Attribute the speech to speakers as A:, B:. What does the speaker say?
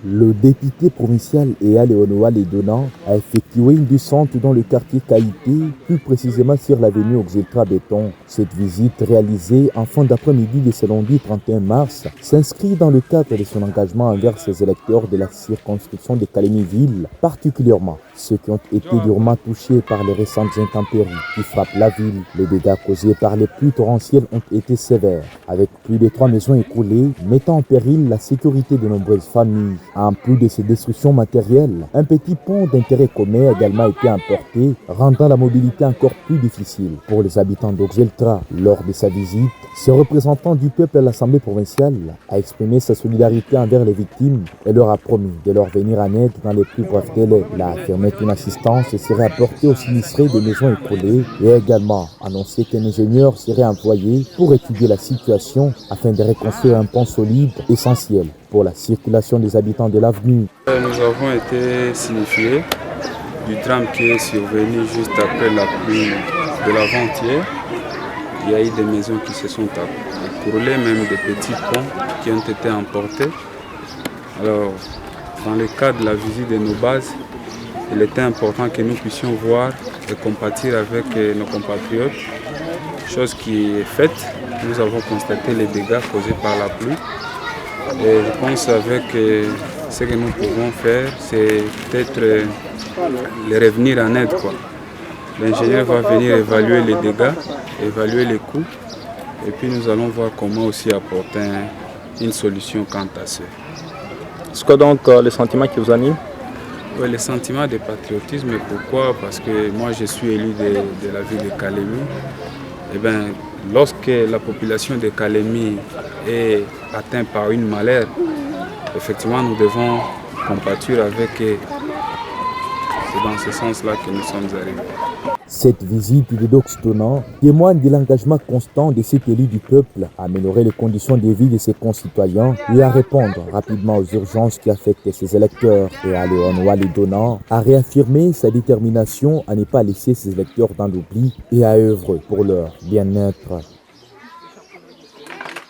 A: Le député provincial Ea Léonoa Ledona a effectué une descente dans le quartier Caïté, plus précisément sur l'avenue Oxeltra Béton. Cette visite réalisée en fin d'après-midi de ce lundi 31 mars s'inscrit dans le cadre de son engagement envers ses électeurs de la circonscription de Calémie-Ville, particulièrement ceux qui ont été durement touchés par les récentes intempéries qui frappent la ville. Les dégâts causés par les pluies torrentielles ont été sévères, avec plus de 3 maisons écroulées, mettant en péril la sécurité de nombreuses familles. En plus de ces destructions matérielles, un petit pont d'intérêt commun a également été emporté, rendant la mobilité encore plus difficile pour les habitants d'Oxeltra. Lors de sa visite, ce représentant du peuple à l'Assemblée provinciale a exprimé sa solidarité envers les victimes et leur a promis de leur venir en aide dans les plus brefs délais. Il a affirmé qu'une assistance serait apportée aux sinistrés des maisons écroulées et a également annoncé qu'un ingénieur serait envoyé pour étudier la situation afin de reconstruire un pont solide essentiel pour la circulation des habitants de l'avenue.
B: Nous avons été signifiés du drame qui est survenu juste après la pluie de l'avant-hier. Il y a eu des maisons qui se sont écroulées, même des petits ponts qui ont été emportés. Alors, dans le cadre de la visite de nos bases, il était important que nous puissions voir et compatir avec nos compatriotes, chose qui est faite. Nous avons constaté les dégâts causés par la pluie. Et je pense avec ce que nous pouvons faire, c'est peut-être les revenir en aide, quoi. L'ingénieur va venir évaluer les dégâts, évaluer les coûts, et puis nous allons voir comment aussi apporter une solution quant à ça.
C: C'est quoi donc le sentiment qui vous anime?
B: Oui, le sentiment de patriotisme. Pourquoi? Parce que moi je suis élu de la ville de Calémie. Eh bien, lorsque la population de Calémie est atteinte par une malaise, effectivement nous devons compatir avec eux. C'est dans ce sens-là que nous sommes arrivés.
A: Cette visite de Doxtona témoigne de l'engagement constant de cet élu du peuple à améliorer les conditions de vie de ses concitoyens et à répondre rapidement aux urgences qui affectent ses électeurs. Et à Léonoa Ledona a réaffirmé sa détermination à ne pas laisser ses électeurs dans l'oubli et à œuvrer pour leur bien-être.